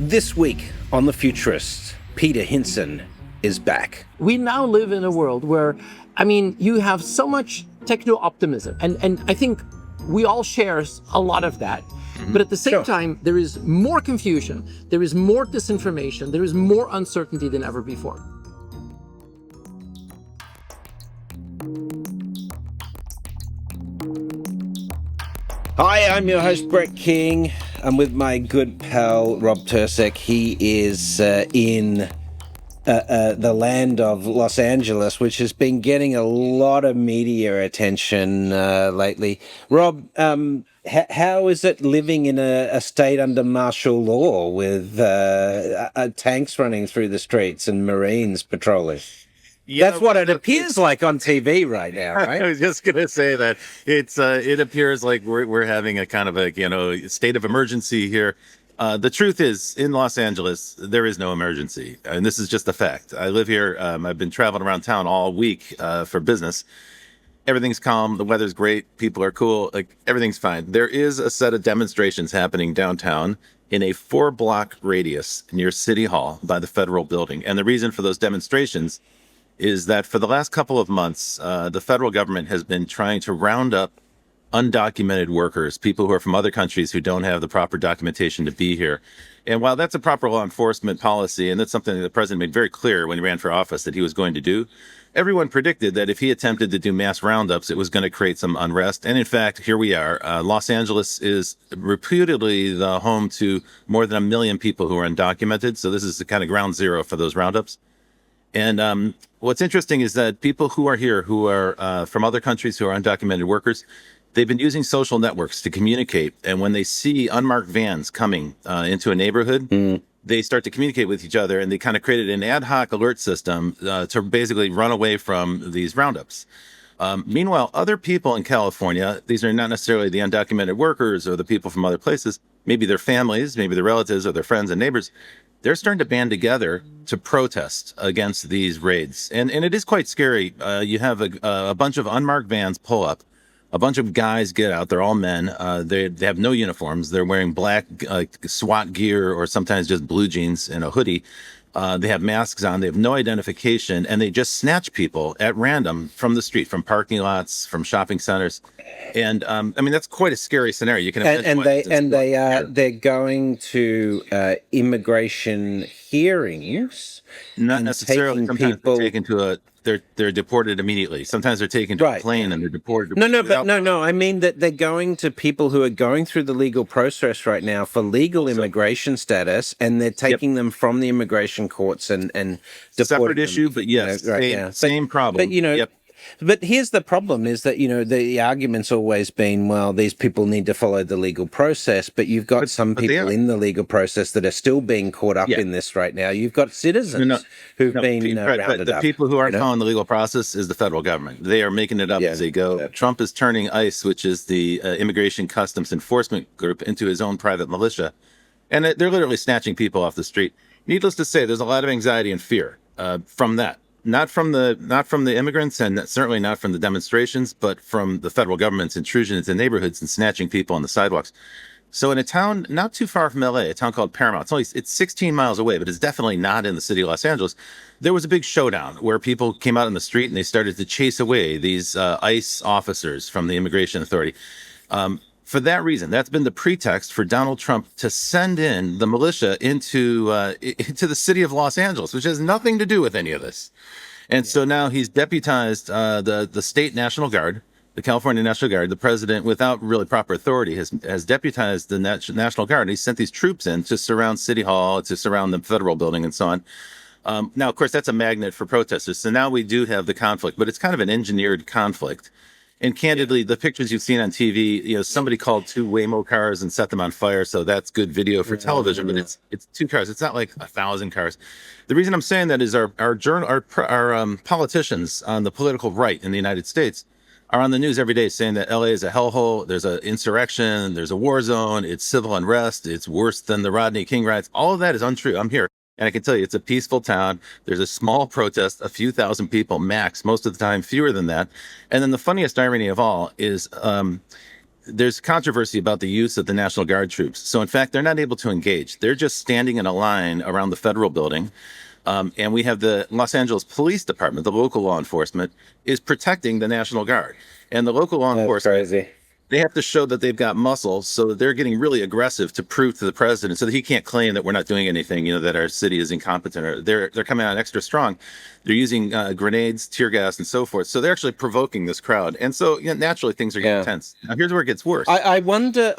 This week on The Futurists, Peter Hinssen is back. We now live in a world where, you have so much techno-optimism, and I think we all share a lot of that. But at the same time, there is more confusion, there is more disinformation, there is more uncertainty than ever before. Hi, I'm your host, Brett King. I'm with my good pal, Rob Tercek. He is in the land of Los Angeles, which has been getting a lot of media attention lately. Rob, how is it living in a state under martial law with tanks running through the streets and Marines patrolling? Yeah, that's what it appears like on TV right now, right? I was just going to say that it appears like we're having a kind of a state of emergency here. The truth is, in Los Angeles, there is no emergency, and this is just a fact. I live here. I've been traveling around town all week for business. Everything's calm. The weather's great. People are cool. Like, everything's fine. There is a set of demonstrations happening downtown in a 4-block radius near City Hall by the federal building, and the reason for those demonstrations is that for the last couple of months, the federal government has been trying to round up undocumented workers, people who are from other countries who don't have the proper documentation to be here. And while that's a proper law enforcement policy, and that's something that the president made very clear when he ran for office that he was going to do, everyone predicted that if he attempted to do mass roundups, it was going to create some unrest. And in fact, here we are. Los Angeles is reputedly the home to more than 1 million people who are undocumented. So this is the kind of ground zero for those roundups. And what's interesting is that people who are here, who are from other countries, who are undocumented workers, they've been using social networks to communicate. And when they see unmarked vans coming into a neighborhood, they start to communicate with each other, and they kind of created an ad hoc alert system to basically run away from these roundups. Meanwhile, other people in California, these are not necessarily the undocumented workers or the people from other places, maybe their families, maybe their relatives or their friends and neighbors, they're starting to band together to protest against these raids. And it is quite scary. You have a bunch of unmarked vans pull up. A bunch of guys get out. They're all men. They have no uniforms. They're wearing black SWAT gear or sometimes just blue jeans and a hoodie. They have masks on. They have no identification. And they just snatch people at random from the street, from parking lots, from shopping centers. And that's quite a scary scenario. You can imagine. They're going to immigration hearings. Not necessarily. Sometimes people taken to they're deported immediately. Sometimes they're taken to a plane and they're deported. No. I mean that they're going to people who are going through the legal process right now for legal immigration status, and they're taking them from the immigration courts and separate them. issue, but yes, same problem. But But here's the problem is that, the argument's always been, well, these people need to follow the legal process, but you've got some people in the legal process that are still being caught up in this right now. You've got citizens who've been rounded the up. The people who aren't following the legal process is the federal government. They are making it up as they go. Trump is turning ICE, which is the Immigration Customs Enforcement Group, into his own private militia. And they're literally snatching people off the street. Needless to say, there's a lot of anxiety and fear from that. Not from the immigrants, and certainly not from the demonstrations, but from the federal government's intrusion into neighborhoods and snatching people on the sidewalks. So in a town not too far from LA, a town called Paramount, it's 16 miles away, but it's definitely not in the city of Los Angeles. There was a big showdown where people came out in the street and they started to chase away these ICE officers from the Immigration Authority. For that reason, that's been the pretext for Donald Trump to send in the militia into the city of Los Angeles, which has nothing to do with any of this. And so now he's deputized the state National Guard, the California National Guard. The president, without really proper authority, has deputized the National Guard. He sent these troops in to surround City Hall, to surround the federal building, and so on. Now, of course, that's a magnet for protesters. So now we do have the conflict, but it's kind of an engineered conflict. And candidly, the pictures you've seen on TV, somebody called 2 Waymo cars and set them on fire. So that's good video for television, but it's 2 cars. It's not like 1,000 cars. The reason I'm saying that is our politicians on the political right in the United States are on the news every day saying that LA is a hellhole. There's an insurrection. There's a war zone. It's civil unrest. It's worse than the Rodney King riots. All of that is untrue. I'm here. And I can tell you, it's a peaceful town. There's a small protest, a few thousand people max, most of the time fewer than that. And then the funniest irony of all is there's controversy about the use of the National Guard troops. So in fact, they're not able to engage. They're just standing in a line around the federal building. And we have the Los Angeles Police Department, the local law enforcement, is protecting the National Guard. And the local law enforcement, crazy. they have to show that they've got muscle, so that they're getting really aggressive to prove to the president so that he can't claim that we're not doing anything, that our city is incompetent, or they're coming out extra strong. They're using grenades, tear gas, and so forth. So they're actually provoking this crowd. And so naturally things are getting tense. Now here's where it gets worse. I wonder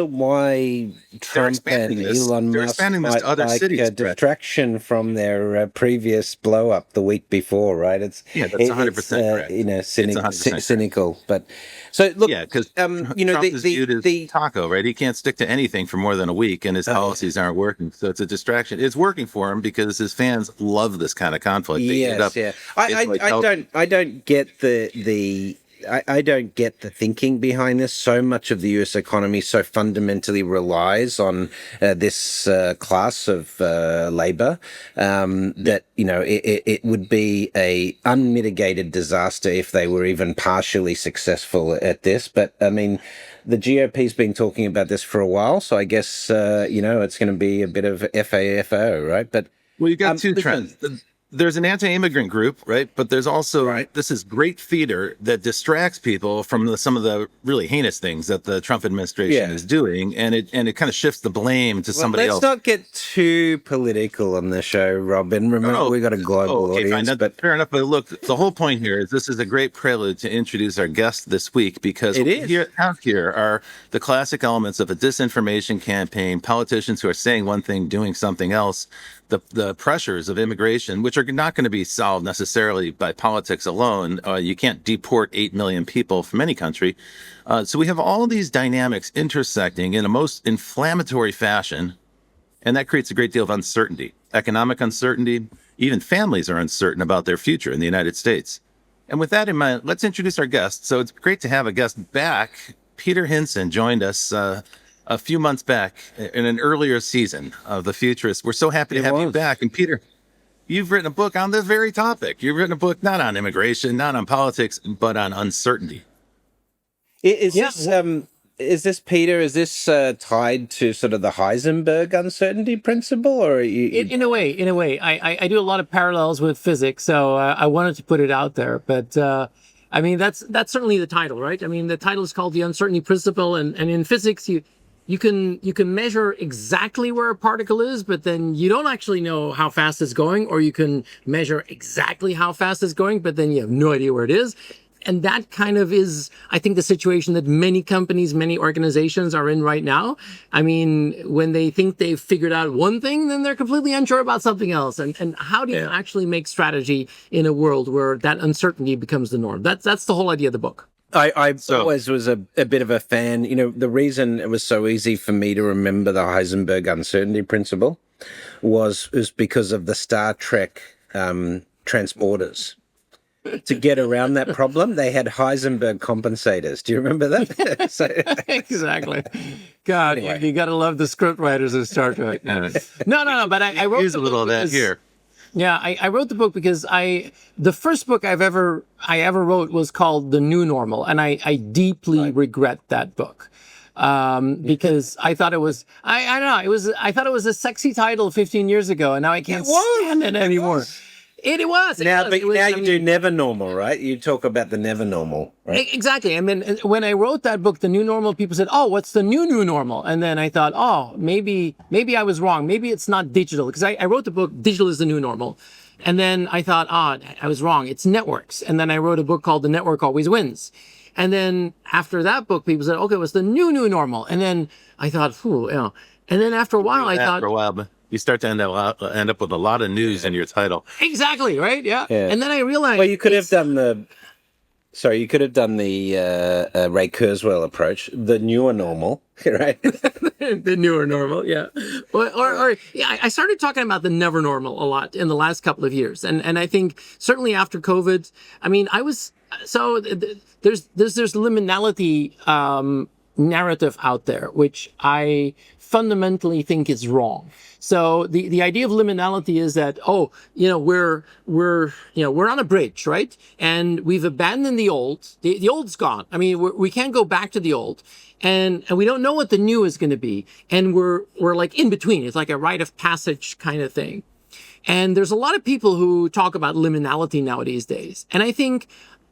why Trump and Elon Musk to other like cities, a distraction from their previous blow up the week before, right? That's 100% correct. Cynical. But so look, because Trump is the viewed as taco, right? He can't stick to anything for more than a week, and his policies aren't working. So it's a distraction. It's working for him because his fans love this kind of conflict. I don't get I don't get the thinking behind this. So much of the U.S. economy so fundamentally relies on this class of labor that it would be a unmitigated disaster if they were even partially successful at this. But I mean, the GOP's been talking about this for a while, so I guess it's going to be a bit of FAFO, right? But you've got two trends. There's an anti-immigrant group, right? But there's also this is great theater that distracts people from some of the really heinous things that the Trump administration is doing, and it kind of shifts the blame to somebody else. Let's not get too political on the show, Robin. Remember, we got a global audience. Fine. But fair enough. But look, the whole point here is this is a great prelude to introduce our guest this week, because what we have here are the classic elements of a disinformation campaign, politicians who are saying one thing, doing something else. The pressures of immigration, which are not going to be solved necessarily by politics alone. You can't deport 8 million people from any country. So we have all these dynamics intersecting in a most inflammatory fashion, and that creates a great deal of uncertainty, economic uncertainty. Even families are uncertain about their future in the United States. And with that in mind, let's introduce our guest. So it's great to have a guest back. Peter Hinssen joined us a few months back in an earlier season of The Futurists. We're so happy to have you back. And Peter, you've written a book on this very topic. You've written a book not on immigration, not on politics, but on uncertainty. Is this Peter? Is this tied to sort of the Heisenberg uncertainty principle, or in a way? I do a lot of parallels with physics, so I wanted to put it out there. But I mean, that's certainly the title, right? I mean, the title is called the uncertainty principle, and in physics, you can measure exactly where a particle is, but then you don't actually know how fast it's going, or you can measure exactly how fast it's going, but then you have no idea where it is. And that kind of is, I think, the situation that many companies, many organizations are in right now. I mean, when they think they've figured out one thing, then they're completely unsure about something else. And how do you actually make strategy in a world where that uncertainty becomes the norm? That's the whole idea of the book. I always was a bit of a fan. The reason it was so easy for me to remember the Heisenberg uncertainty principle was because of the Star Trek transporters. To get around that problem, they had Heisenberg compensators. Do you remember that? Exactly. God, anyway. You got to love the script writers of Star Trek. No. But I wrote a little of that here. Yeah, I wrote the book because the first book I ever wrote was called The New Normal, and I deeply regret that book. Because I thought it was, I don't know, I thought it was a sexy title 15 years ago, and now I can't stand it anymore. It was. Now you do never normal, right? You talk about the never normal, right? Exactly. I mean, when I wrote that book, The New Normal, people said, "Oh, what's the new normal?" And then I thought, "Oh, maybe I was wrong. Maybe it's not digital." Because I wrote the book, Digital is the New Normal. And then I thought, I was wrong. It's networks. And then I wrote a book called The Network Always Wins. And then after that book, people said, "Okay, what's the new normal?" And then I thought, And then after a while, but you start to end up with a lot of news in your title. Exactly, right? Yeah. And then I realized... Well, you could have done the Ray Kurzweil approach, the newer normal, right? The newer normal, yeah. I started talking about the never normal a lot in the last couple of years. And I think certainly after COVID, I mean, there's liminality narrative out there, which I fundamentally think is wrong. So the idea of liminality is that, we're on a bridge, right? And we've abandoned the old. The old's gone. I mean, we can't go back to the old. And we don't know what the new is going to be. And we're like in between. It's like a rite of passage kind of thing. And there's a lot of people who talk about liminality nowadays days. And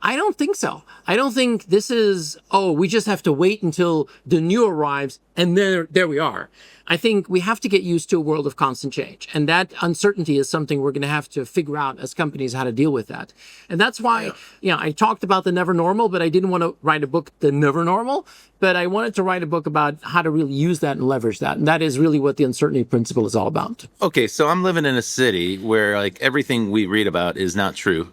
I don't think so. I don't think this is, we just have to wait until the new arrives and there we are. I think we have to get used to a world of constant change. And that uncertainty is something we're going to have to figure out as companies how to deal with that. And that's why, I talked about the never normal, but I didn't want to write a book, The Never Normal, but I wanted to write a book about how to really use that and leverage that. And that is really what the uncertainty principle is all about. Okay, so I'm living in a city where like everything we read about is not true.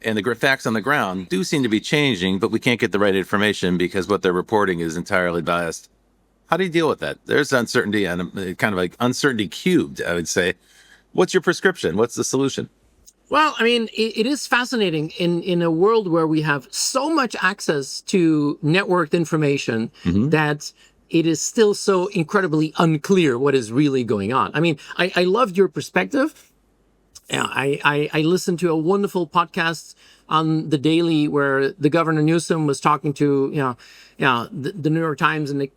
And the facts on the ground do seem to be changing, but we can't get the right information because what they're reporting is entirely biased. How do you deal with that? There's uncertainty and kind of like uncertainty cubed, I would say. What's your prescription? What's the solution? Well, I mean, it is fascinating in a world where we have so much access to networked information that it is still so incredibly unclear what is really going on. I mean, I loved your perspective. Yeah, I listened to a wonderful podcast on the Daily where the Governor Newsom was talking to, the New York Times, and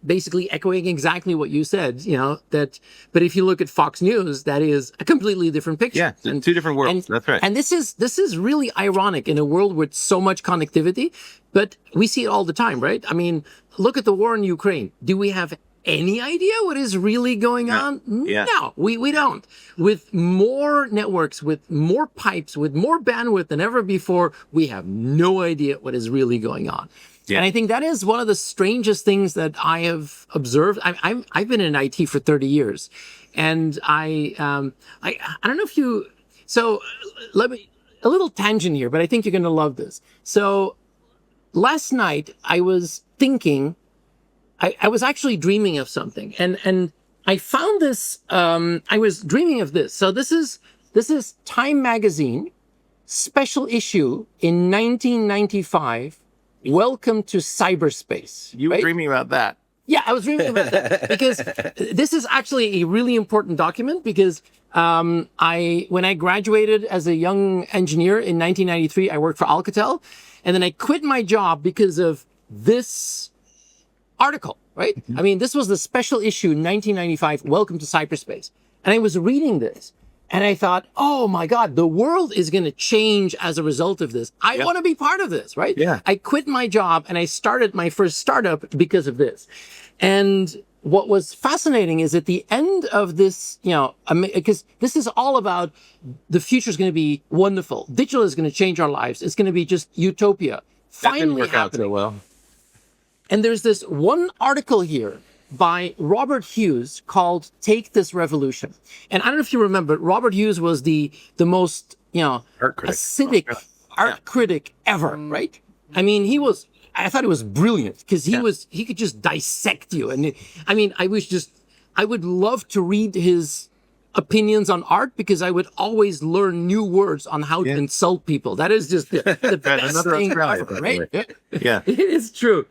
basically echoing exactly what you said, but if you look at Fox News, that is a completely different picture. Yeah, and two different worlds. That's right. And this is really ironic in a world with so much connectivity, but we see it all the time, right? I mean, look at the war in Ukraine. Do we have any idea what is really going on? Yeah. No, we don't. With more networks, with more pipes, with more bandwidth than ever before, we have no idea what is really going on. Yeah. And I think that is one of the strangest things that I have observed. I've been in IT for 30 years, and I don't know if you. So let me a little tangent here, but I think you're going to love this. So last night I was thinking. I was actually dreaming of something, and I found this. I was dreaming of this. So this is Time Magazine, special issue in 1995. Welcome to cyberspace. You were dreaming about that. Yeah, I was dreaming about that because this is actually a really important document because when I graduated as a young engineer in 1993, I worked for Alcatel, and then I quit my job because of this article, right? Mm-hmm. I mean, this was the special issue 1995, Welcome to Cyberspace. And I was reading this and I thought, oh my God, the world is going to change as a result of this. I want to be part of this, right? Yeah. I quit my job and I started my first startup because of this. And what was fascinating is at the end of this, because this is all about the future is going to be wonderful. Digital is going to change our lives. It's going to be just utopia. That didn't work out so well. And there's this one article here by Robert Hughes called Take This Revolution. And I don't know if you remember, Robert Hughes was the most, acidic art critic ever, right? I mean, I thought it was brilliant because he could just dissect you. And I would love to read his opinions on art because I would always learn new words on how to insult people. That is just the best thing ever, right? Yeah. It is true.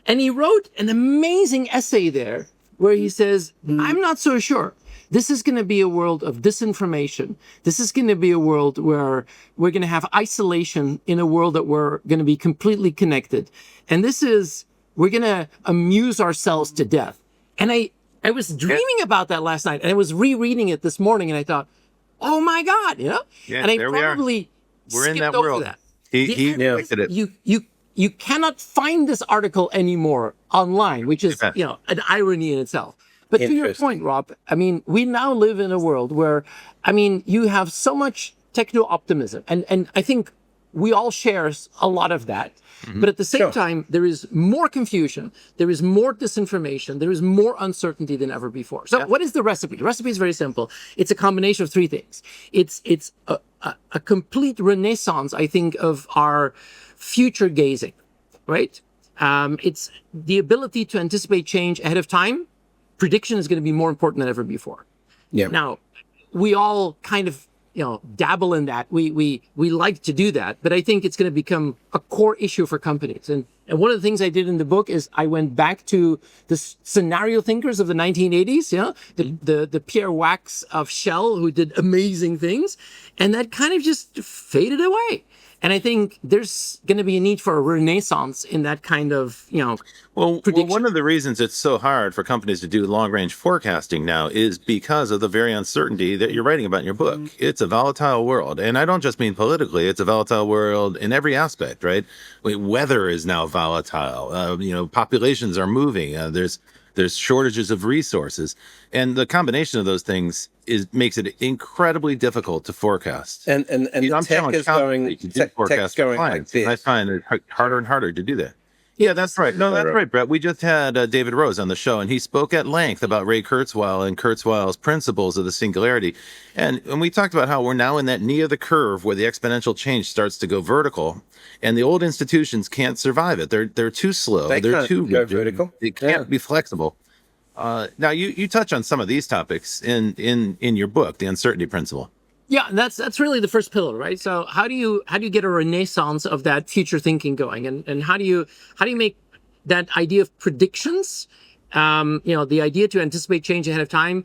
And he wrote an amazing essay there where he says, I'm not so sure. This is going to be a world of disinformation. This is going to be a world where we're going to have isolation in a world that we're going to be completely connected. And we're going to amuse ourselves to death. And I was dreaming about that last night and I was rereading it this morning and I thought, oh my God, Yeah, and I probably we're in that over world. That. He predicted it. You cannot find this article anymore online, which is, an irony in itself. But to your point, Rob, we now live in a world where, you have so much techno-optimism. And I think we all share a lot of that. Mm-hmm. But at the same time, there is more confusion. There is more disinformation. There is more uncertainty than ever before. So what is the recipe? The recipe is very simple. It's a combination of three things. It's a complete renaissance, I think, of our future gazing, right? It's the ability to anticipate change ahead of time. Prediction is going to be more important than ever before. Yeah. Now, we all kind of, dabble in that. We like to do that, but I think it's going to become a core issue for companies. And And one of the things I did in the book is I went back to the scenario thinkers of the 1980s, the Pierre Wax of Shell, who did amazing things, and that kind of just faded away. And I think there's going to be a need for a renaissance in that kind of, Well, prediction. one of the reasons it's so hard for companies to do long-range forecasting now is because of the very uncertainty that you're writing about in your book. It's a volatile world, and I don't just mean politically. It's a volatile world in every aspect, right? Weather is now volatile. Populations are moving. There's shortages of resources, and the combination of those things makes it incredibly difficult to forecast. And I'm tech is going, forecast going clients, like and I this. find it harder and harder to do that. Yeah, that's right. No, that's right, Brett. We just had David Rose on the show, and he spoke at length about Ray Kurzweil and Kurzweil's principles of the singularity. And we talked about how we're now in that knee of the curve where the exponential change starts to go vertical, and the old institutions can't survive it. They're too slow. They They're can't too go rigid. vertical. They can't be flexible. Now, you touch on some of these topics in your book, The Uncertainty Principle. Yeah, that's really the first pillar, right? So how do you get a renaissance of that future thinking going, and how do you make that idea of predictions, the idea to anticipate change ahead of time,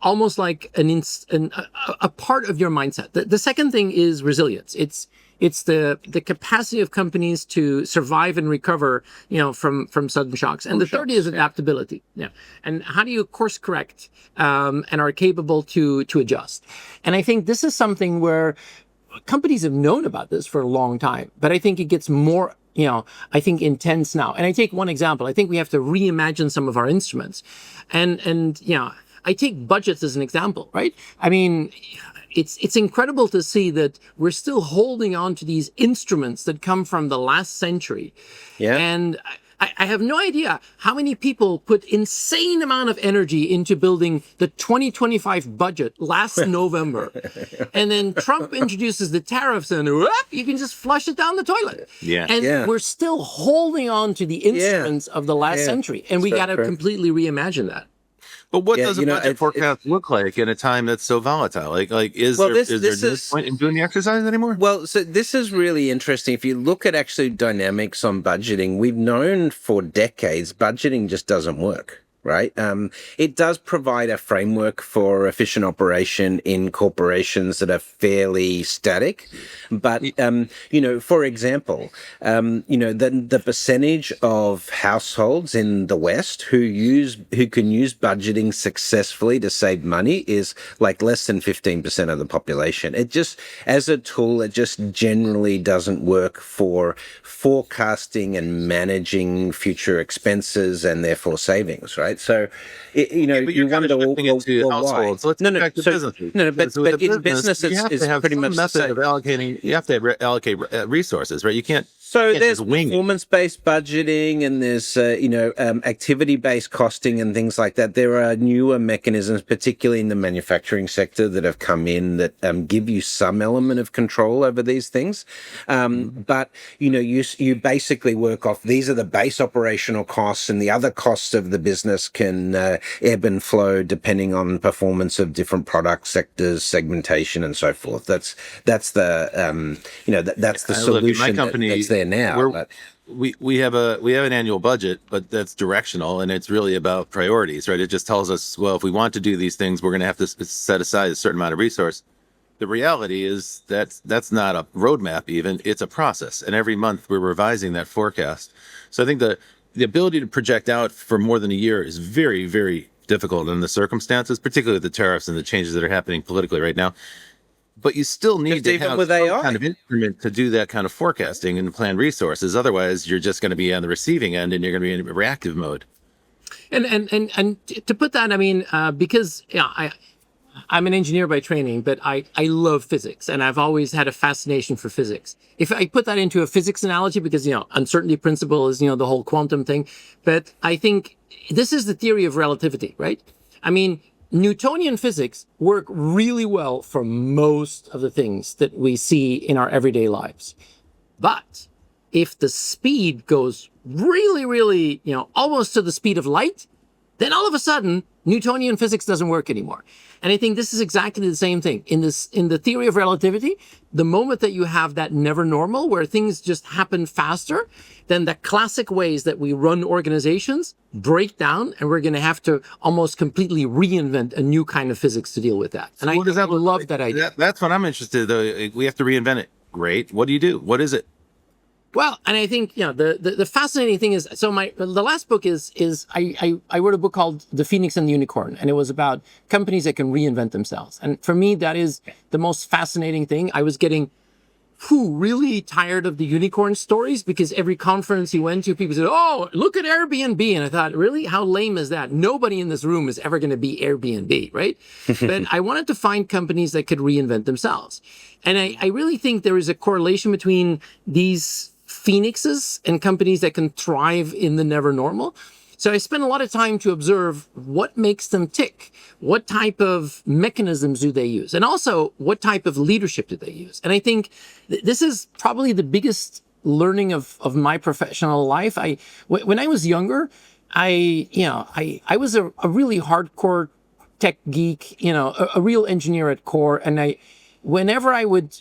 almost like a part of your mindset. The second thing is resilience. It's the capacity of companies to survive and recover, from sudden shocks. And the third is adaptability. Yeah. And how do you course correct, and are capable to adjust? And I think this is something where companies have known about this for a long time, but I think it gets more, I think intense now. And I take one example. I think we have to reimagine some of our instruments. And I take budgets as an example, right? I mean, it's incredible to see that we're still holding on to these instruments that come from the last century. Yeah. And I have no idea how many people put insane amount of energy into building the 2025 budget last November. And then Trump introduces the tariffs and whoop, you can just flush it down the toilet. Yeah. And we're still holding on to the instruments of the last century. And we got to completely reimagine that. But what does a budget forecast look like in a time that's so volatile? Is there no point in doing the exercise anymore? Well, so this is really interesting. If you look at actually dynamics on budgeting, we've known for decades budgeting just doesn't work. Right. It does provide a framework for efficient operation in corporations that are fairly static. But, for example, the percentage of households in the West who can use budgeting successfully to save money is like less than 15% of the population. It just, as a tool, it just generally doesn't work for forecasting and managing future expenses and therefore savings, right? So, you wonder, households. why? Let's go back to businesses. But in business, it's pretty much the method same. of allocating. You have to allocate resources, right? You can't. So can't there's just wing it. performance-based budgeting, and there's activity-based costing and things like that. There are newer mechanisms, particularly in the manufacturing sector, that have come in that give you some element of control over these things. But you basically work off, these are the base operational costs, and the other costs of the business can ebb and flow depending on performance of different product sectors, segmentation, and so forth. That's the that's the solution. My company, that's there now. We have an annual budget, but that's directional, and it's really about priorities, right? It just tells us, well, if we want to do these things, we're going to have to set aside a certain amount of resource. The reality is that's not a roadmap even, it's a process. And every month we're revising that forecast. So I think the ability to project out for more than a year is very, very difficult in the circumstances, particularly with the tariffs and the changes that are happening politically right now. But you still need to have some kind of instrument to do that kind of forecasting and plan resources. Otherwise, you're just going to be on the receiving end and you're going to be in reactive mode. And to put that, I mean, because I'm an engineer by training, but I love physics, and I've always had a fascination for physics. If I put that into a physics analogy, because uncertainty principle is the whole quantum thing, but I think this is the theory of relativity, right? I mean, Newtonian physics work really well for most of the things that we see in our everyday lives. But if the speed goes really, really, almost to the speed of light, then all of a sudden, Newtonian physics doesn't work anymore. And I think this is exactly the same thing. In the theory of relativity, the moment that you have that never normal where things just happen faster, then the classic ways that we run organizations break down, and we're going to have to almost completely reinvent a new kind of physics to deal with that. And What does that look love like? that idea. That's what I'm interested in, though. We have to reinvent it. Great. What do you do? What is it? Well, and I think, the fascinating thing is, so the last book is I wrote a book called The Phoenix and the Unicorn, and it was about companies that can reinvent themselves. And for me, that is the most fascinating thing. I was getting really tired of the unicorn stories, because every conference you went to, people said, oh, look at Airbnb. And I thought, really? How lame is that? Nobody in this room is ever going to be Airbnb, right? But I wanted to find companies that could reinvent themselves. And I really think there is a correlation between these phoenixes and companies that can thrive in the never normal. So I spent a lot of time to observe what makes them tick, what type of mechanisms do they use, and also what type of leadership do they use. And I think this is probably the biggest learning of my professional life. When I was younger, I was a really hardcore tech geek, a real engineer at core. And whenever I would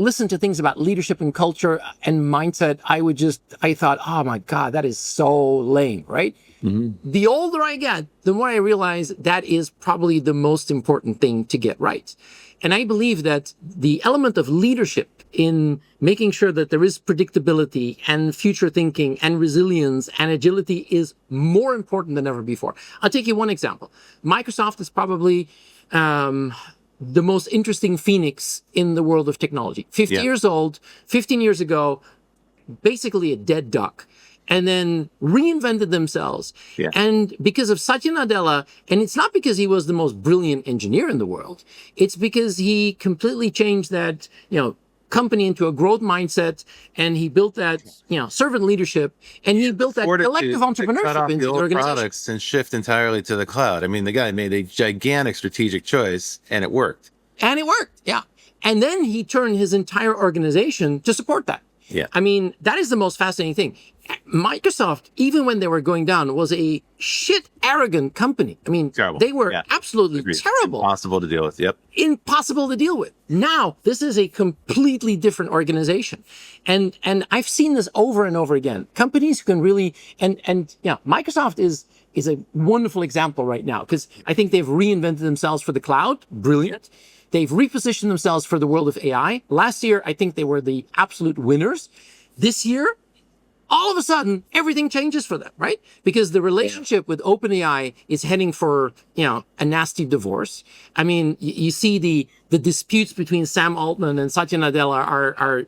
listen to things about leadership and culture and mindset, I thought, oh my God, that is so lame, right? Mm-hmm. The older I get, the more I realize that is probably the most important thing to get right. And I believe that the element of leadership in making sure that there is predictability and future thinking and resilience and agility is more important than ever before. I'll take you one example. Microsoft is probably the most interesting phoenix in the world of technology. 50 years old, 15 years ago, basically a dead duck, and then reinvented themselves. Yeah. And because of Satya Nadella, and it's not because he was the most brilliant engineer in the world, it's because he completely changed that, company into a growth mindset, and he built that, servant leadership, and he built that collective entrepreneurship into the organization. Products and shift entirely to the cloud. I mean, the guy made a gigantic strategic choice, and it worked. Yeah. And then he turned his entire organization to support that. Yeah. I mean, that is the most fascinating thing. Microsoft, even when they were going down, was a arrogant company. I mean, terrible. They were absolutely terrible. Impossible to deal with. Yep. Impossible to deal with. Now, this is a completely different organization. And I've seen this over and over again. Companies who can really, Microsoft is a wonderful example right now, because I think they've reinvented themselves for the cloud. Brilliant. They've repositioned themselves for the world of AI. Last year, I think they were the absolute winners. This year, all of a sudden, everything changes for them, right? Because the relationship with OpenAI is heading for, a nasty divorce. I mean, you see the disputes between Sam Altman and Satya Nadella are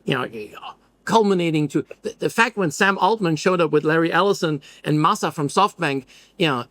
culminating to the fact when Sam Altman showed up with Larry Ellison and Masa from SoftBank,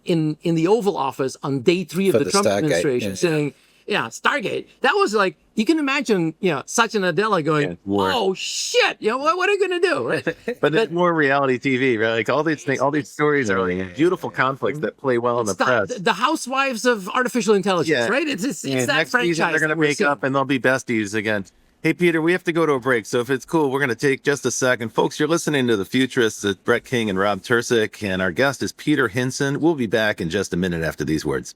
in the Oval Office on day 3 of the Trump administration, saying, Stargate. That was like, you can imagine, Satya Nadella going, oh shit, what are you going to do? Right? But it's more reality TV, right? Like all these stories are like beautiful conflicts that play well in the press. The housewives of artificial intelligence, right? It's that next franchise. Season they're going to make up and they'll be besties again. Hey, Peter, we have to go to a break. So if it's cool, we're going to take just a second. Folks, you're listening to The Futurists with Brett King and Rob Tercek, and our guest is Peter Hinssen. We'll be back in just a minute after these words.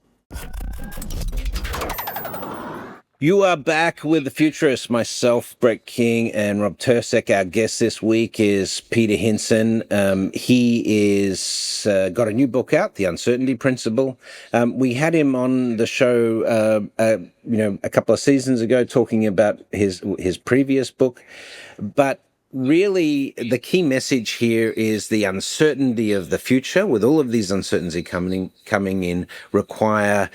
You are back with The Futurists, myself, Brett King, and Rob Tercek. Our guest this week is Peter Hinssen. He is got a new book out, The Uncertainty Principle. We had him on the show, a couple of seasons ago, talking about his previous book. But really, the key message here is the uncertainty of the future, with all of these uncertainties coming in, require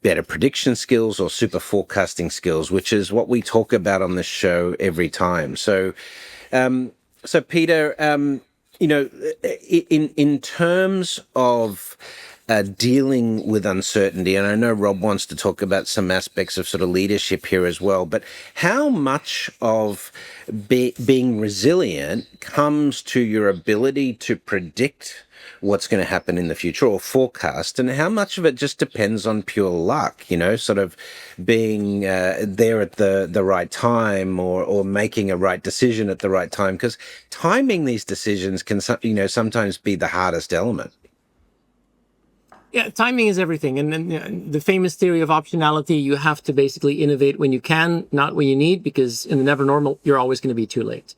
better prediction skills or super forecasting skills, which is what we talk about on this show every time. So Peter, in terms of dealing with uncertainty, and I know Rob wants to talk about some aspects of sort of leadership here as well, but how much of being resilient comes to your ability to predict what's going to happen in the future or forecast, and how much of it just depends on pure luck, sort of being there at the right time or making a right decision at the right time? Because timing these decisions can sometimes be the hardest element. Yeah, timing is everything. And then the famous theory of optionality, you have to basically innovate when you can, not when you need, because in the never normal, you're always going to be too late.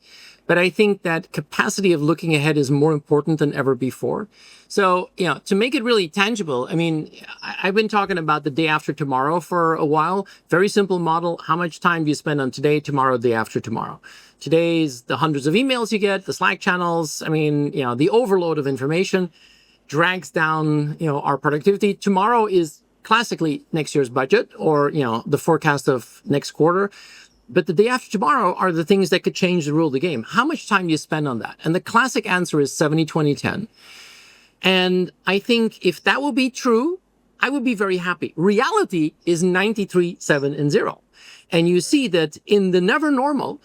But I think that capacity of looking ahead is more important than ever before. So, to make it really tangible, I mean, I've been talking about the day after tomorrow for a while. Very simple model. How much time do you spend on today, tomorrow, day after tomorrow? Today's the hundreds of emails you get, the Slack channels. I mean, the overload of information drags down, our productivity. Tomorrow is classically next year's budget or, the forecast of next quarter. But the day after tomorrow are the things that could change the rule of the game. How much time do you spend on that? And the classic answer is 70-20-10. And I think if that will be true, I would be very happy. Reality is 93-7-0. And you see that in the never normal,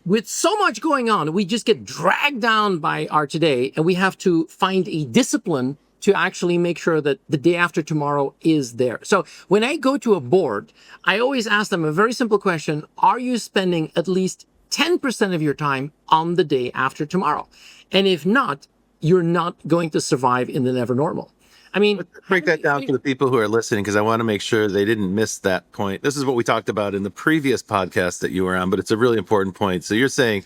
with so much going on, we just get dragged down by our today, and we have to find a discipline to actually make sure that the day after tomorrow is there. So when I go to a board, I always ask them a very simple question. Are you spending at least 10% of your time on the day after tomorrow? And if not, you're not going to survive in the never normal. I mean, let's break that down for the people who are listening, because I want to make sure they didn't miss that point. This is what we talked about in the previous podcast that you were on, but it's a really important point. So you're saying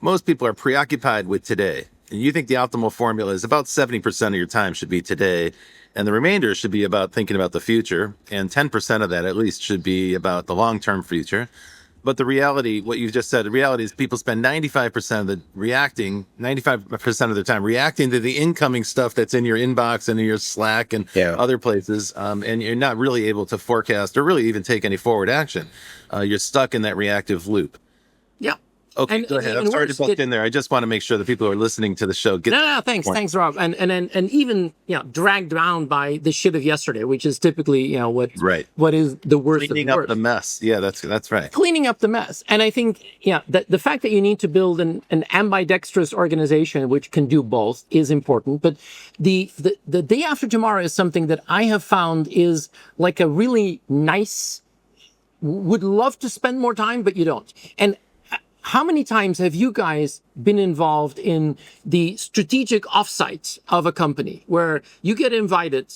most people are preoccupied with today, and you think the optimal formula is about 70% of your time should be today, and the remainder should be about thinking about the future, and 10% of that at least should be about the long-term future. But the reality, what you just said, the reality is people spend 95% of their time reacting to the incoming stuff that's in your inbox and in your Slack and other places. And you're not really able to forecast or really even take any forward action. You're stuck in that reactive loop. Yeah. Okay, go ahead. I'm sorry to butt in there. I just want to make sure the people who are listening to the show get. No, thanks, Rob. And even dragged down by the shit of yesterday, which is typically what is the worst cleaning of the up worst. the mess. Yeah, that's right. Cleaning up the mess. And I think that the fact that you need to build an ambidextrous organization which can do both is important. But the day after tomorrow is something that I have found is like a really nice. Would love to spend more time, but you don't. And how many times have you guys been involved in the strategic offsites of a company where you get invited,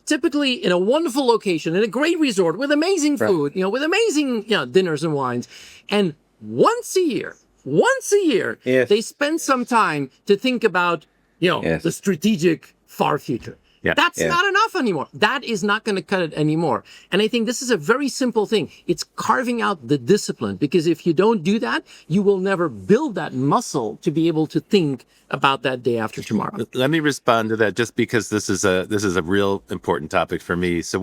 typically in a wonderful location, in a great resort with amazing food, with amazing, dinners and wines. And once a year, they spend some time to think about, the strategic far future. Yeah. That's not enough anymore. That is not going to cut it anymore. And I think this is a very simple thing. It's carving out the discipline, because if you don't do that, you will never build that muscle to be able to think about that day after tomorrow. Let me respond to that, just because this is a real important topic for me. So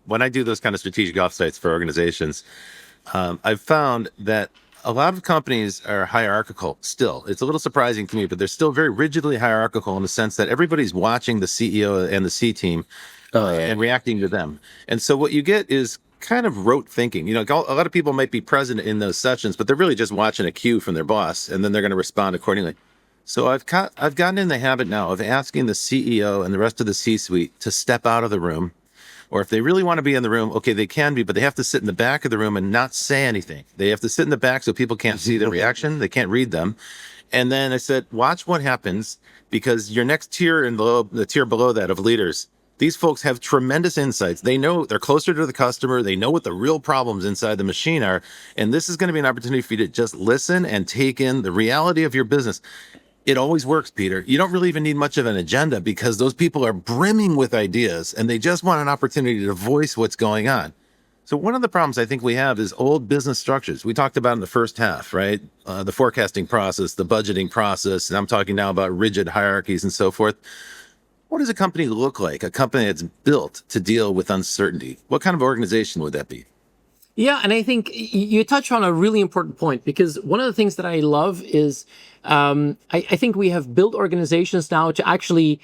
when I do those kind of strategic offsites for organizations, I've found that a lot of companies are hierarchical still. It's a little surprising to me, but they're still very rigidly hierarchical in the sense that everybody's watching the CEO and the C team and reacting to them. And so what you get is kind of rote thinking. A lot of people might be present in those sessions, but they're really just watching a cue from their boss, and then they're going to respond accordingly. So I've gotten in the habit now of asking the CEO and the rest of the C-suite to step out of the room. Or if they really want to be in the room, okay, they can be, but they have to sit in the back of the room and not say anything. They have to sit in the back so people can't see their reaction. They can't read them. And then I said, watch what happens, because your next tier and the tier below that of leaders, these folks have tremendous insights. They know they're closer to the customer. They know what the real problems inside the machine are. And this is going to be an opportunity for you to just listen and take in the reality of your business. It always works, Peter. You don't really even need much of an agenda, because those people are brimming with ideas and they just want an opportunity to voice what's going on. So one of the problems I think we have is old business structures. We talked about in the first half, right? The forecasting process, the budgeting process, and I'm talking now about rigid hierarchies and so forth. What does a company look like? A company that's built to deal with uncertainty. What kind of organization would that be? Yeah, and I think you touch on a really important point, because one of the things that I love is I think we have built organizations now to actually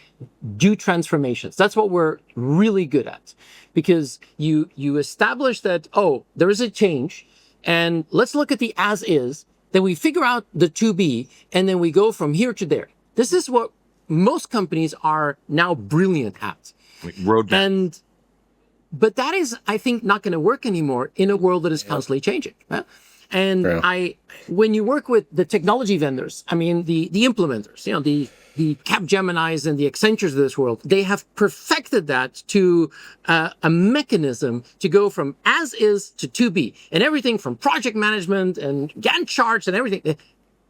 do transformations. That's what we're really good at, because you establish that, there is a change, and let's look at the as is, then we figure out the to be, and then we go from here to there. This is what most companies are now brilliant at. Roadmap. But that is, I think, not going to work anymore in a world that is constantly changing. Right? And when you work with the technology vendors, I mean, the implementers, the the Capgeminis and the Accentures of this world, they have perfected that to a mechanism to go from as is to be, and everything from project management and Gantt charts and everything.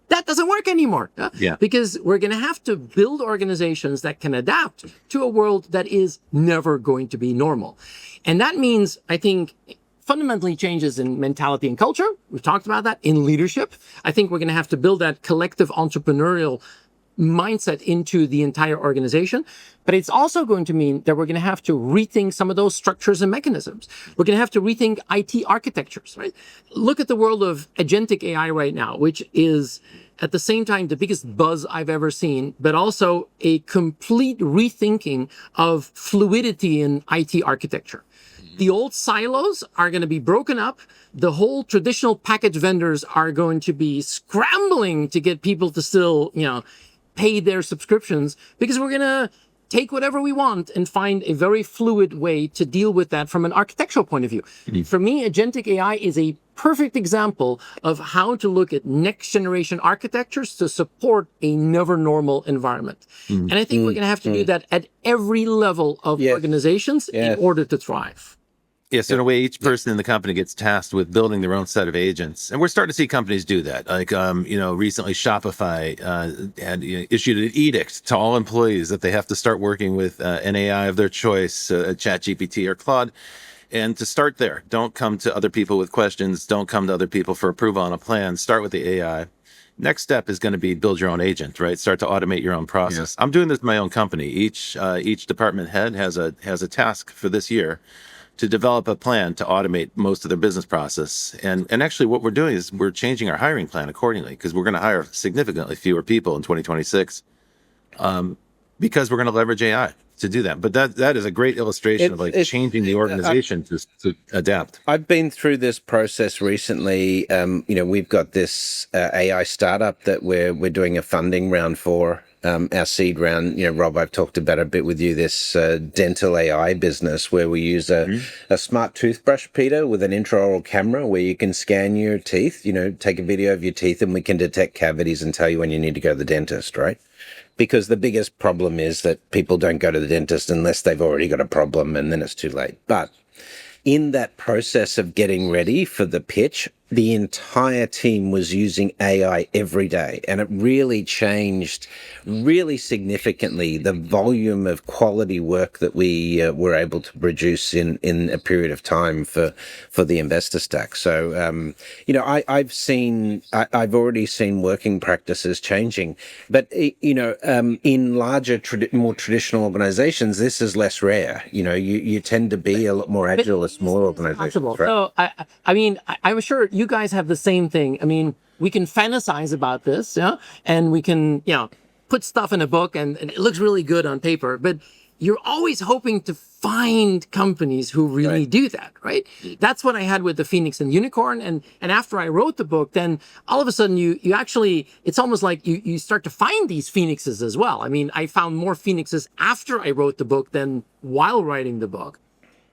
That doesn't work anymore. Because we're going to have to build organizations that can adapt to a world that is never going to be normal. And that means, I think, fundamentally changes in mentality and culture. We've talked about that. In leadership, I think we're going to have to build that collective entrepreneurial mindset into the entire organization. But it's also going to mean that we're going to have to rethink some of those structures and mechanisms. We're going to have to rethink IT architectures, right? Look at the world of agentic AI right now, which is at the same time the biggest buzz I've ever seen, but also a complete rethinking of fluidity in IT architecture. The old silos are going to be broken up. The whole traditional package vendors are going to be scrambling to get people to still, pay their subscriptions, because we're going to take whatever we want and find a very fluid way to deal with that from an architectural point of view. For me, agentic AI is a perfect example of how to look at next generation architectures to support a never normal environment. And I think we're going to have to do that at every level of organizations in order to thrive. Yes, in a way, each person in the company gets tasked with building their own set of agents, and we're starting to see companies do that. Like, recently Shopify had issued an edict to all employees that they have to start working with an AI of their choice, ChatGPT or Claude, and to start there. Don't come to other people with questions. Don't come to other people for approval on a plan. Start with the AI. Next step is going to be build your own agent, right? Start to automate your own process. I'm doing this in my own company. Each department head has a task for this year to develop a plan to automate most of their business process. And actually what we're doing is we're changing our hiring plan accordingly, because we're going to hire significantly fewer people in 2026 because we're going to leverage AI to do that. But that is a great illustration of changing the organization to adapt. I've been through this process recently. We've got this AI startup that we're doing a funding round for. Our seed round, Rob, I've talked about a bit with you, this dental AI business where we use a smart toothbrush, Peter, with an intraoral camera where you can scan your teeth, take a video of your teeth, and we can detect cavities and tell you when you need to go to the dentist, right? Because the biggest problem is that people don't go to the dentist unless they've already got a problem, and then it's too late. But in that process of getting ready for the pitch, the entire team was using AI every day, and it really changed really significantly the volume of quality work that we were able to produce in a period of time for the investor stack. So, I've already seen working practices changing, but in larger, more traditional organizations, this is less rare. You tend to be a lot more agile as smaller organizations. Right? So, I'm sure you guys have the same thing. I mean, we can fantasize about this, and we can, put stuff in a book and it looks really good on paper, but you're always hoping to find companies who really do that, right? That's what I had with the Phoenix and Unicorn. And after I wrote the book, then all of a sudden you actually, it's almost like you start to find these phoenixes as well. I mean, I found more phoenixes after I wrote the book than while writing the book.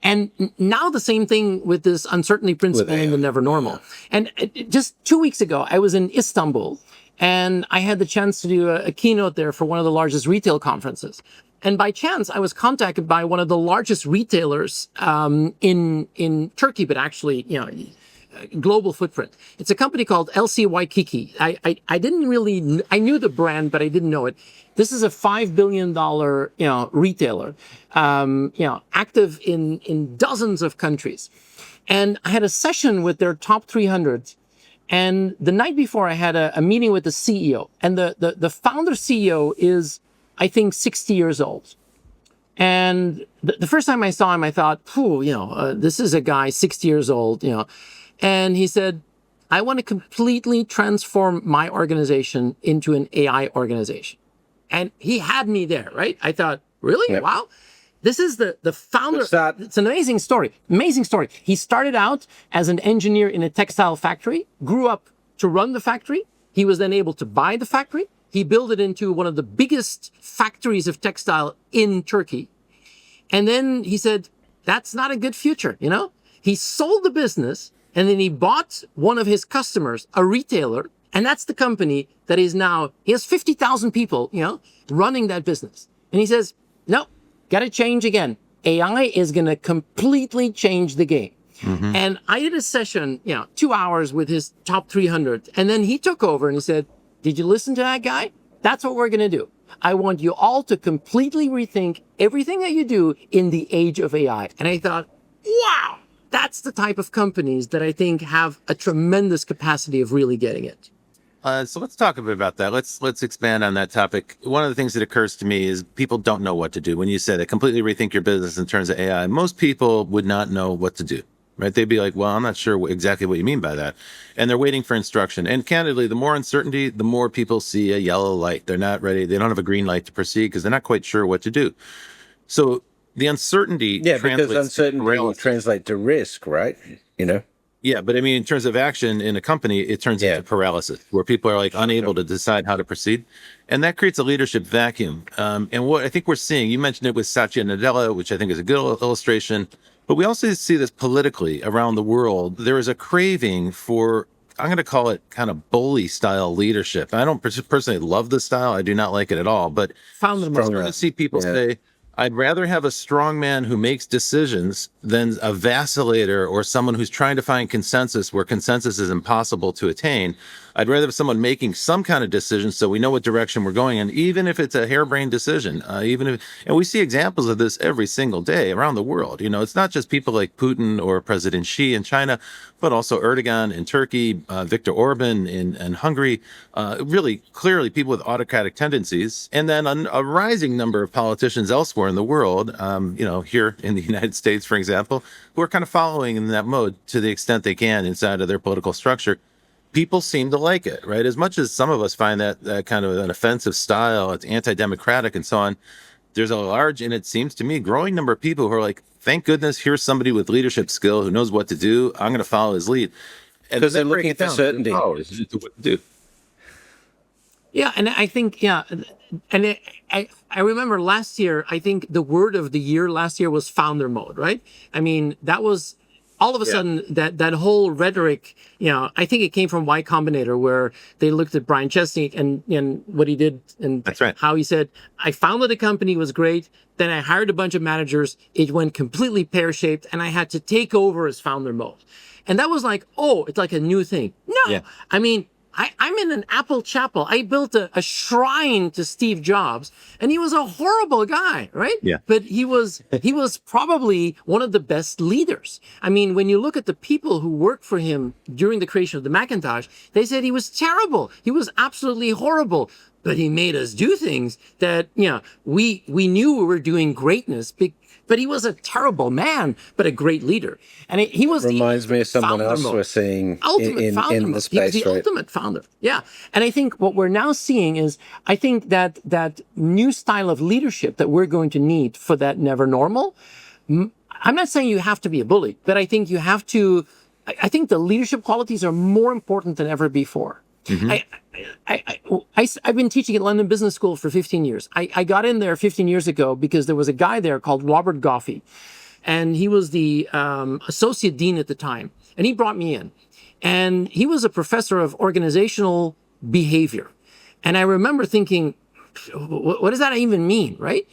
And now the same thing with this uncertainty principle in the never normal. And just 2 weeks ago, I was in Istanbul and I had the chance to do a keynote there for one of the largest retail conferences. And by chance, I was contacted by one of the largest retailers in Turkey, but actually, global footprint. It's a company called LC Waikiki. I didn't really, I knew the brand, but I didn't know it. This is a $5 billion, retailer, active in dozens of countries. And I had a session with their top 300. And the night before I had a meeting with the CEO, and the founder CEO is, I think, 60 years old. And the first time I saw him, I thought, this is a guy 60 years old, and he said, I want to completely transform my organization into an AI organization. And he had me there, right? I thought, really? Yep. Wow. This is the founder. It's an amazing story. Amazing story. He started out as an engineer in a textile factory, grew up to run the factory. He was then able to buy the factory. He built it into one of the biggest factories of textile in Turkey. And then he said, that's not a good future, He sold the business, and then he bought one of his customers, a retailer, And that's the company that is now, he has 50,000 people, running that business. And he says, no, got to change again. AI is going to completely change the game. And I did a session, 2 hours with his top 300. And then he took over and he said, did you listen to that guy? That's what we're going to do. I want you all to completely rethink everything that you do in the age of AI. And I thought, wow, that's the type of companies that I think have a tremendous capacity of really getting it. So let's talk a bit about that. Let's expand on that topic. One of the things that occurs to me is people don't know what to do. When you said it, completely rethink your business in terms of AI, most people would not know what to do, right? They'd be like, well, I'm not sure exactly what you mean by that. And they're waiting for instruction. And candidly, the more uncertainty, the more people see a yellow light. They're not ready. They don't have a green light to proceed because they're not quite sure what to do. So the uncertainty because uncertainty will translate to risk, right? Yeah, but I mean, in terms of action in a company, it turns into paralysis, where people are like unable to decide how to proceed. And that creates a leadership vacuum. And what I think we're seeing, you mentioned it with Satya Nadella, which I think is a good illustration, but we also see this politically around the world. There is a craving for, I'm going to call it kind of bully style leadership. I don't personally love the style. I do not like it at all, but I'm starting to see people say, I'd rather have a strong man who makes decisions than a vacillator or someone who's trying to find consensus where consensus is impossible to attain. I'd rather have someone making some kind of decision so we know what direction we're going in, even if it's a harebrained decision. And we see examples of this every single day around the world. It's not just people like Putin or President Xi in China, but also Erdogan in Turkey, Viktor Orban in Hungary, really clearly people with autocratic tendencies, and then a rising number of politicians elsewhere in the world, here in the United States, for example, who are kind of following in that mode to the extent they can inside of their political structure. People seem to like it, right? As much as some of us find that kind of an offensive style, it's anti-democratic and so on, there's a large, and it seems to me, growing number of people who are like, thank goodness, here's somebody with leadership skill who knows what to do. I'm going to follow his lead. Because they're looking for certainty. What to do. Yeah, and I think, I remember last year, I think the word of the year last year was founder mode, right? I mean, that was all of a sudden that whole rhetoric, I think it came from Y Combinator, where they looked at Brian Chesney and what he did and that's right. How he said, I founded a company, was great. Then I hired a bunch of managers. It went completely pear-shaped and I had to take over as founder mode. And that was like, oh, it's like a new thing. No, I mean, I'm in an Apple chapel. I built a shrine to Steve Jobs, and he was a horrible guy, right? Yeah. But he was probably one of the best leaders. I mean, when you look at the people who worked for him during the creation of the Macintosh, they said he was terrible. He was absolutely horrible. But he made us do things that, we knew we were doing greatness. But he was a terrible man, but a great leader. And he was reminds me of someone else we're seeing in the space, he was the ultimate founder. Yeah. And I think what we're now seeing is, I think that new style of leadership that we're going to need for that never normal. I'm not saying you have to be a bully, but I think you have to, I think the leadership qualities are more important than ever before. I've been teaching at London Business School for 15 years. I got in there 15 years ago because there was a guy there called Robert Goffey, and he was the associate dean at the time. And he brought me in, and he was a professor of organizational behavior. And I remember thinking, what does that even mean, right?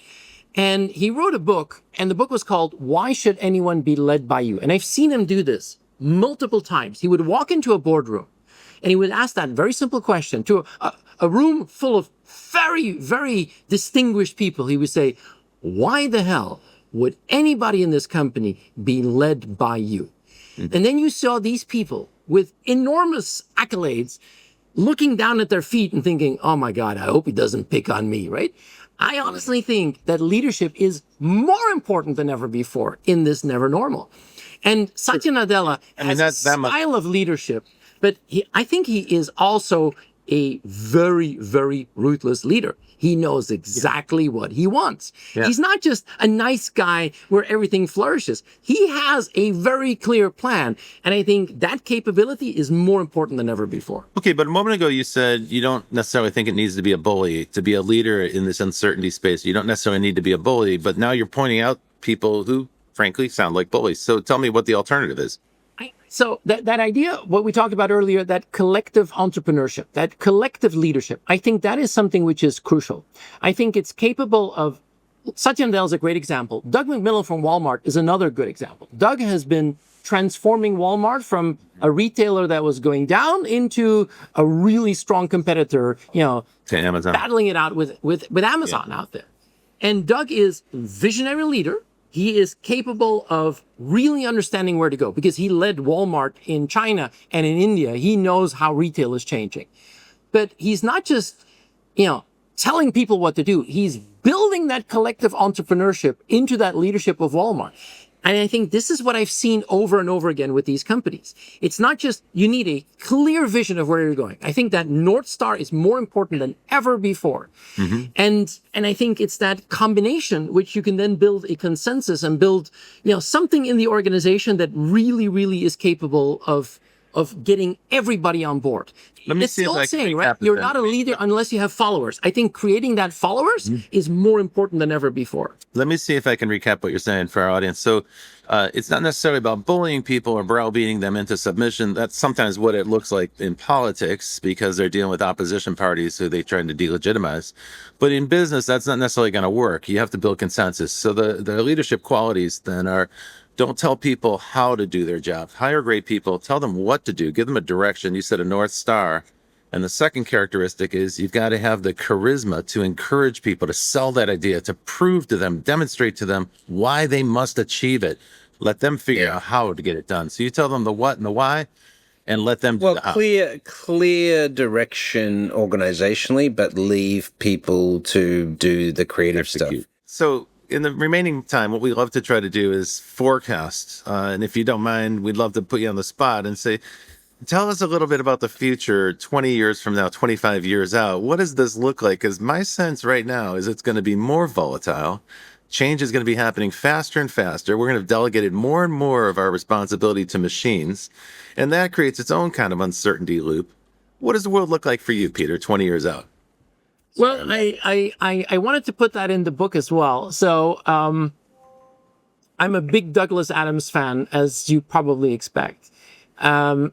And he wrote a book, and the book was called Why Should Anyone Be Led by You? And I've seen him do this multiple times. He would walk into a boardroom, and he would ask that very simple question to a room full of very, very distinguished people. He would say, why the hell would anybody in this company be led by you? Mm-hmm. And then you saw these people with enormous accolades looking down at their feet and thinking, oh my God, I hope he doesn't pick on me, right? I honestly think that leadership is more important than ever before in this never normal. And Satya Nadella has a style of leadership, but I think he is also a very, very ruthless leader. He knows exactly what he wants. Yeah. He's not just a nice guy where everything flourishes. He has a very clear plan. And I think that capability is more important than ever before. Okay, but a moment ago you said you don't necessarily think it needs to be a bully to be a leader in this uncertainty space. You don't necessarily need to be a bully, but now you're pointing out people who, frankly, sound like bullies. So tell me what the alternative is. So that idea, what we talked about earlier, that collective entrepreneurship, that collective leadership, I think that is something which is crucial. I think it's capable of, Satya Nadella is a great example. Doug McMillan from Walmart is another good example. Doug has been transforming Walmart from a retailer that was going down into a really strong competitor, to Amazon, battling it out with Amazon out there. And Doug is a visionary leader. He is capable of really understanding where to go because he led Walmart in China and in India. He knows how retail is changing. But he's not just, telling people what to do. He's building that collective entrepreneurship into that leadership of Walmart. And I think this is what I've seen over and over again with these companies. It's not just you need a clear vision of where you're going. I think that North Star is more important than ever before. And I think it's that combination which you can then build a consensus and build, something in the organization that really, really is capable of getting everybody on board. It's the old saying, right? You're not a leader unless you have followers. I think creating that followers is more important than ever before. Let me see if I can recap what you're saying for our audience. So it's not necessarily about bullying people or browbeating them into submission. That's sometimes what it looks like in politics because they're dealing with opposition parties who they're trying to delegitimize. But in business, that's not necessarily going to work. You have to build consensus. So the leadership qualities then are, don't tell people how to do their job. Hire great people. Tell them what to do. Give them a direction. You said a North Star. And the second characteristic is you've got to have the charisma to encourage people to sell that idea, to prove to them, demonstrate to them why they must achieve it. Let them figure out how to get it done. So you tell them the what and the why and let them do the how. Clear direction organizationally, but leave people to do the creative stuff. So in the remaining time, what we love to try to do is forecast. And if you don't mind, we'd love to put you on the spot and say, tell us a little bit about the future 20 years from now, 25 years out. What does this look like? Because my sense right now is it's going to be more volatile. Change is going to be happening faster and faster. We're going to have delegated more and more of our responsibility to machines. And that creates its own kind of uncertainty loop. What does the world look like for you, Peter, 20 years out? Well, I wanted to put that in the book as well. So I'm a big Douglas Adams fan, as you probably expect. And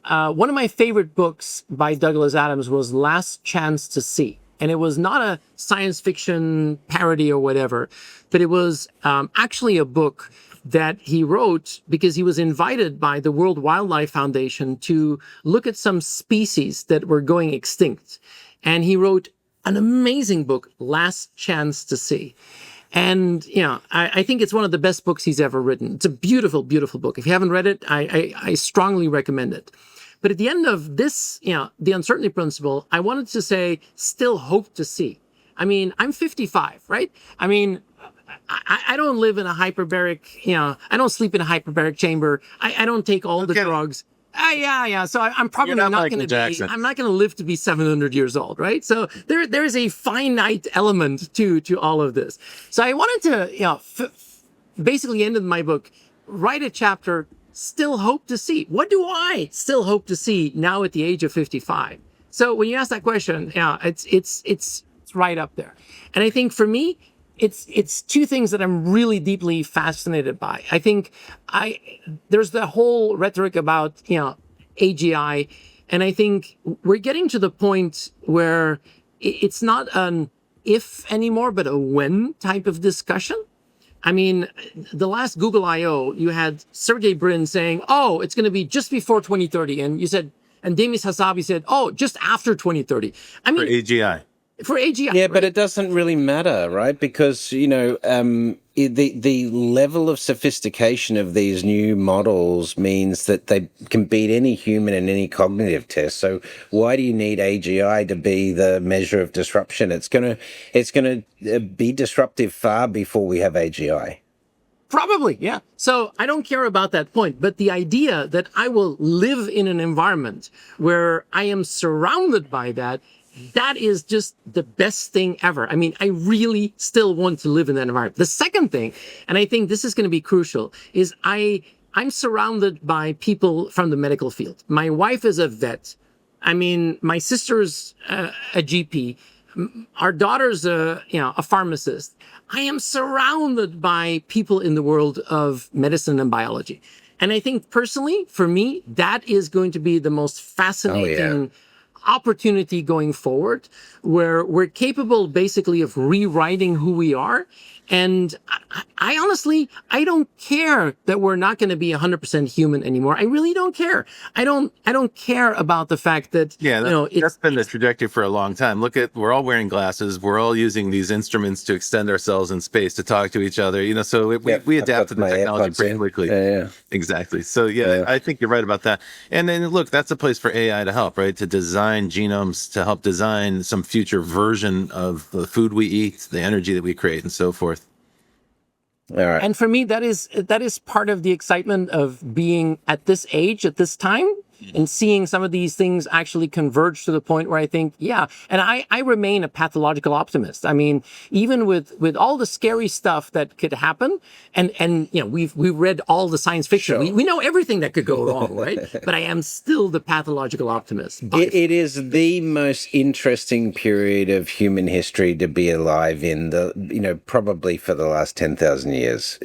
one of my favorite books by Douglas Adams was Last Chance to See. And it was not a science fiction parody or whatever, but it was actually a book that he wrote because he was invited by the World Wildlife Foundation to look at some species that were going extinct. And he wrote an amazing book, Last Chance to See. And, I think it's one of the best books he's ever written. It's a beautiful, beautiful book. If you haven't read it, I strongly recommend it. But at the end of this, the uncertainty principle, I wanted to say, still hope to see. I mean, I'm 55, right? I mean, I don't live in a hyperbaric, I don't sleep in a hyperbaric chamber. I don't take all the drugs. Yeah. So I'm probably not going to I'm not going to live to be 700 years old, right? So there is a finite element to all of this. So I wanted to, basically ended my book, write a chapter, still hope to see. What do I still hope to see now at the age of 55? So when you ask that question, it's right up there. And I think for me, it's two things that I'm really deeply fascinated by. I think there's the whole rhetoric about, AGI. And I think we're getting to the point where it's not an if anymore, but a when type of discussion. I mean, the last Google I.O., you had Sergey Brin saying, oh, it's going to be just before 2030. And you said, and Demis Hassabis said, oh, just after 2030. I mean, for AGI. For AGI. Yeah, right? But it doesn't really matter, right? Because, the level of sophistication of these new models means that they can beat any human in any cognitive test. So why do you need AGI to be the measure of disruption? It's gonna be disruptive far before we have AGI. Probably, yeah. So I don't care about that point, but the idea that I will live in an environment where I am surrounded by that is just the best thing ever. I mean, I really still want to live in that environment. The second thing, and I think this is going to be crucial, is I'm surrounded by people from the medical field. My wife is a vet. I mean, my sister's a GP. Our daughter's a pharmacist. I am surrounded by people in the world of medicine and biology. And I think personally, for me, that is going to be the most fascinating opportunity going forward, where we're capable basically of rewriting who we are. And I honestly, I don't care that we're not going to be 100% human anymore. I really don't care. I don't care about the fact that, that's been the trajectory for a long time. Look at, we're all wearing glasses. We're all using these instruments to extend ourselves in space to talk to each other, so we adapted the technology pretty quickly. Yeah. Exactly. So I think you're right about that. And then look, that's a place for AI to help, right? To design genomes, to help design some future version of the food we eat, the energy that we create, and so forth. All right. And for me, that is part of the excitement of being at this age, at this time, and seeing some of these things actually converge to the point where I think, and I remain a pathological optimist. I mean, even with all the scary stuff that could happen, and we've read all the science fiction. Sure. We know everything that could go wrong, right? But I am still the pathological optimist. It is the most interesting period of human history to be alive in, probably for the last 10,000 years.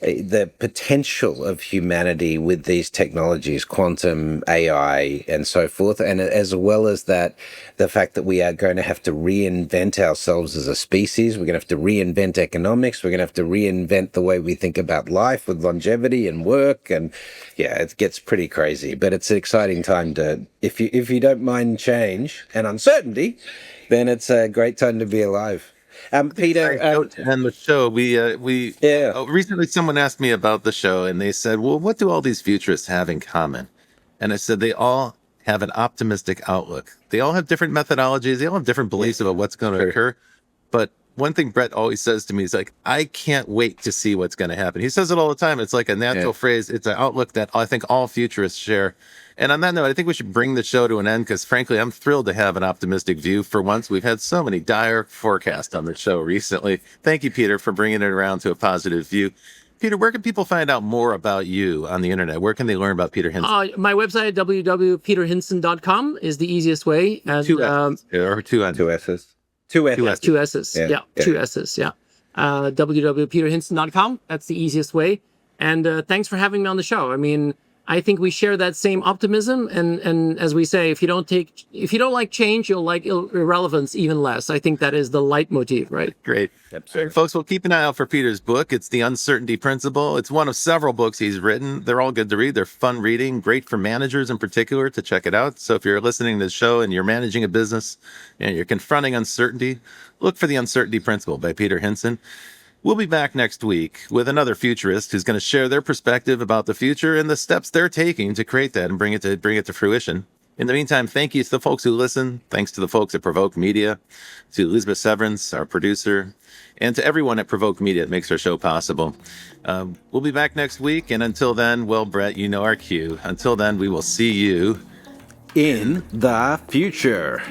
The potential of humanity with these technologies, quantum, AI, and so forth, and as well as that, the fact that we are going to have to reinvent ourselves as a species. We're going to have to reinvent economics. We're going to have to reinvent the way we think about life with longevity and work, and it gets pretty crazy. But it's an exciting time to, if you don't mind change and uncertainty, then it's a great time to be alive. Peter, and the show, recently someone asked me about the show, and they said, well, what do all these futurists have in common? And I said, they all have an optimistic outlook. They all have different methodologies. They all have different beliefs about what's going to occur. But one thing Brett always says to me is like, I can't wait to see what's going to happen. He says it all the time. It's like a natural phrase. It's an outlook that I think all futurists share. And on that note, I think we should bring the show to an end because, frankly, I'm thrilled to have an optimistic view for once. We've had so many dire forecasts on the show recently. Thank you, Peter, for bringing it around to a positive view. Peter, where can people find out more about you on the internet? Where can they learn about Peter Hinssen? My website, www.peterhinsson.com, is the easiest way. And, two S's. Two S's. Two S's. Yeah. Two S's. Yeah. www.peterhinsson.com. That's the easiest way. And thanks for having me on the show. I mean, I think we share that same optimism, and as we say, if you don't like change, you'll like irrelevance even less. I think that is the leitmotif, right? Great. Absolutely. Folks, we'll keep an eye out for Peter's book. It's The Uncertainty Principle. It's one of several books he's written. They're all good to read. They're fun reading, great for managers in particular to check it out. So if you're listening to the show and you're managing a business and you're confronting uncertainty, look for The Uncertainty Principle by Peter Hinssen. We'll be back next week with another futurist who's going to share their perspective about the future and the steps they're taking to create that and bring it to fruition. In the meantime, thank you to the folks who listen. Thanks to the folks at Provoke Media, to Elizabeth Severance, our producer, and to everyone at Provoke Media that makes our show possible. We'll be back next week. And until then, well, Brett, you know our cue. Until then, we will see you in the future.